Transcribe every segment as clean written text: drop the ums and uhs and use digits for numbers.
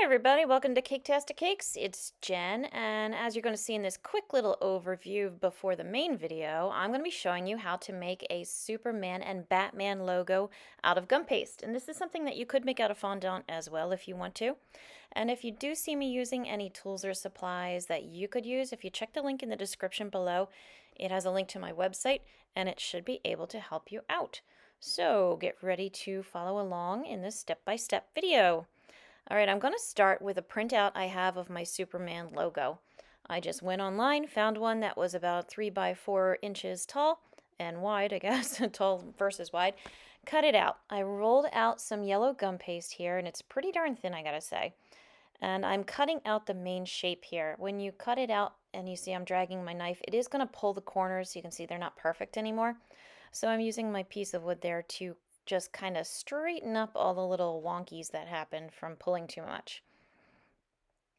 Hi everybody, welcome to Caketastic Cakes. It's Jen, and as you're going to see in this quick little overview before the main video, I'm going to be showing you how to make a Superman and Batman logo out of gum paste. And this is something that you could make out of fondant as well if you want to. And if you do see me using any tools or supplies that you could use, if you check the link in the description below, it has a link to my website and it should be able to help you out. So get ready to follow along in this step-by-step video. All right, I'm going to start with a printout I have of my Superman logo. I just went online, found one that was about 3 by 4 inches tall and wide, I guess, tall versus wide. Cut it out. I rolled out some yellow gum paste here, and it's pretty darn thin, I gotta say. And I'm cutting out the main shape here. When you cut it out and you see I'm dragging my knife, it is going to pull the corners. You can see they're not perfect anymore. So I'm using my piece of wood there to just kind of straighten up all the little wonkies that happened from pulling too much.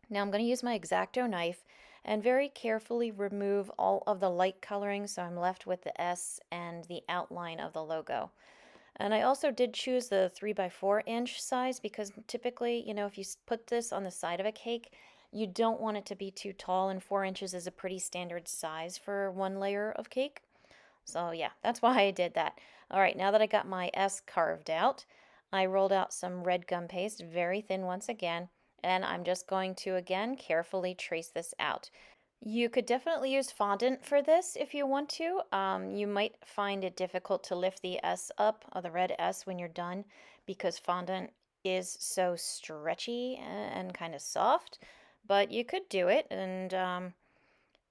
Now I'm going to use my X-Acto knife and very carefully remove all of the light coloring so I'm left with the S and the outline of the logo. And I also did choose the 3 by 4 inch size because typically, if you put this on the side of a cake, you don't want it to be too tall, and 4 inches is a pretty standard size for one layer of cake. So yeah, that's why I did that. All right, now that I got my S carved out, I rolled out some red gum paste, very thin once again, and I'm just going to again carefully trace this out. You could definitely use fondant for this if you want to. You might find it difficult to lift the S up, or the red S, when you're done because fondant is so stretchy and kind of soft, but you could do it. And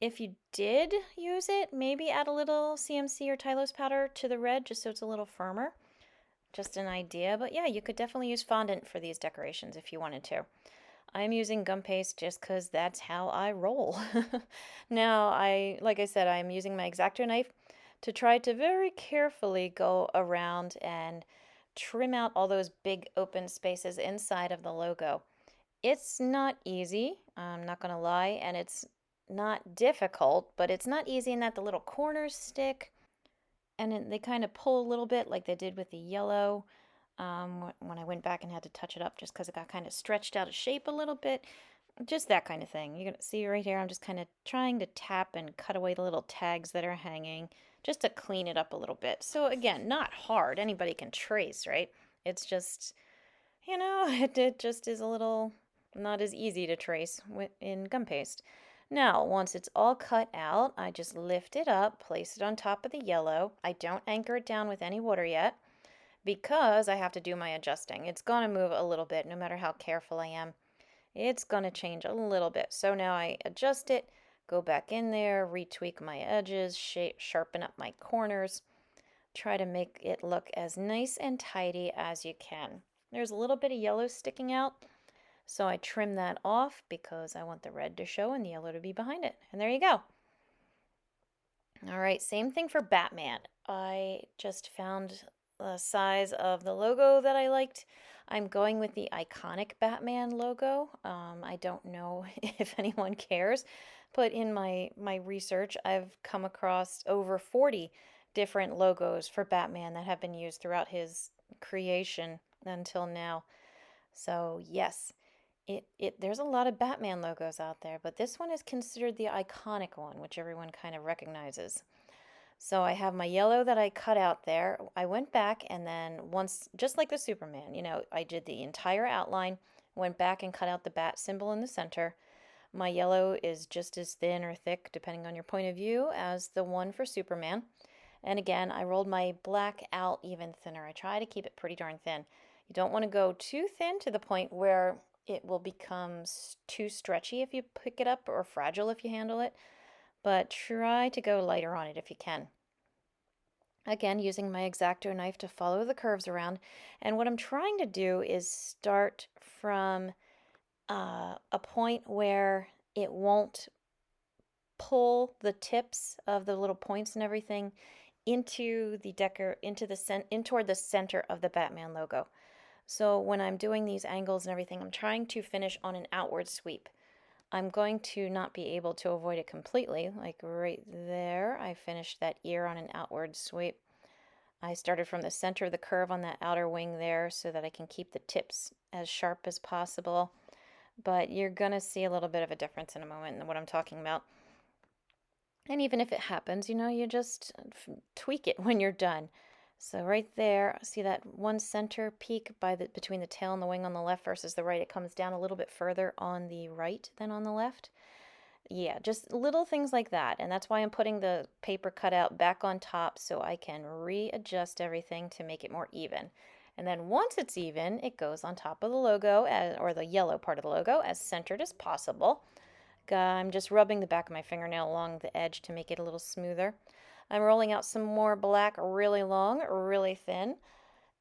if you did use it, maybe add a little CMC or Tylose powder to the red just so it's a little firmer. Just an idea, but yeah, you could definitely use fondant for these decorations if you wanted to. I'm using gum paste just because that's how I roll. Now, like I said, I'm using my X-Acto knife to try to very carefully go around and trim out all those big open spaces inside of the logo. It's not easy, I'm not going to lie, and it's not difficult, but it's not easy in that the little corners stick and they kind of pull a little bit like they did with the yellow when I went back and had to touch it up just because it got kind of stretched out of shape a little bit. Just that kind of thing. You're going to see right here, I'm just kind of trying to tap and cut away the little tags that are hanging just to clean it up a little bit. So again, not hard. Anybody can trace, right? It's just, it just is a little not as easy to trace in gum paste. Now, once it's all cut out, I just lift it up, place it on top of the yellow. I don't anchor it down with any water yet because I have to do my adjusting. It's going to move a little bit no matter how careful I am. It's going to change a little bit. So now I adjust it, go back in there, retweak my edges, sharpen up my corners, try to make it look as nice and tidy as you can. There's a little bit of yellow sticking out, so I trim that off because I want the red to show and the yellow to be behind it. And there you go. All right, same thing for Batman. I just found the size of the logo that I liked. I'm going with the iconic Batman logo. I don't know if anyone cares, but in my research, I've come across over 40 different logos for Batman that have been used throughout his creation until now. So yes, there's a lot of Batman logos out there, but this one is considered the iconic one, which everyone kind of recognizes. So I have my yellow that I cut out there. I went back and then once, just like the Superman, I did the entire outline, went back and cut out the bat symbol in the center. My yellow is just as thin or thick, depending on your point of view, as the one for Superman. And again, I rolled my black out even thinner. I try to keep it pretty darn thin. You don't want to go too thin to the point where it will become too stretchy if you pick it up or fragile if you handle it, but try to go lighter on it if you can. Again, using my X-Acto knife to follow the curves around. And what I'm trying to do is start from a point where it won't pull the tips of the little points and everything into the in toward the center of the Batman logo. So when I'm doing these angles and everything, I'm trying to finish on an outward sweep. I'm going to not be able to avoid it completely, like right there. I finished that ear on an outward sweep. I started from the center of the curve on that outer wing there so that I can keep the tips as sharp as possible. but you're going to see a little bit of a difference in a moment in what I'm talking about. And even if it happens, you just tweak it when you're done. So right there, see that one center peak between the tail and the wing on the left versus the right? It comes down a little bit further on the right than on the left. Yeah, just little things like that. And that's why I'm putting the paper cutout back on top so I can readjust everything to make it more even. And then once it's even, it goes on top of the logo, or the yellow part of the logo, as centered as possible. I'm just rubbing the back of my fingernail along the edge to make it a little smoother. I'm rolling out some more black really long, really thin.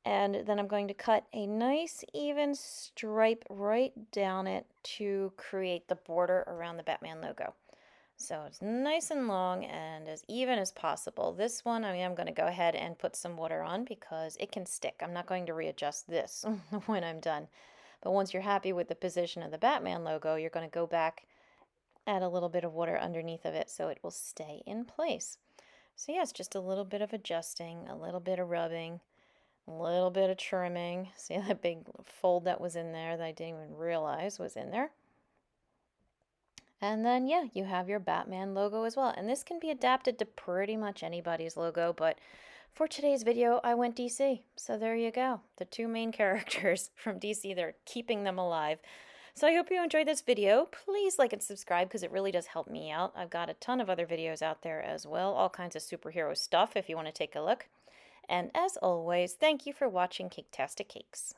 And then I'm going to cut a nice even stripe right down it to create the border around the Batman logo. So it's nice and long and as even as possible. This one I am going to go ahead and put some water on because it can stick. I'm not going to readjust this when I'm done. But once you're happy with the position of the Batman logo, you're going to go back, add a little bit of water underneath of it so it will stay in place. So yes, just a little bit of adjusting, a little bit of rubbing, a little bit of trimming. See that big fold that was in there that I didn't even realize was in there. And then, yeah, you have your Batman logo as well. And this can be adapted to pretty much anybody's logo, but for today's video, I went DC. So there you go. The two main characters from DC, they're keeping them alive. So I hope you enjoyed this video. Please like and subscribe because it really does help me out. I've got a ton of other videos out there as well, all kinds of superhero stuff if you want to take a look. And as always, thank you for watching Caketastic Cakes.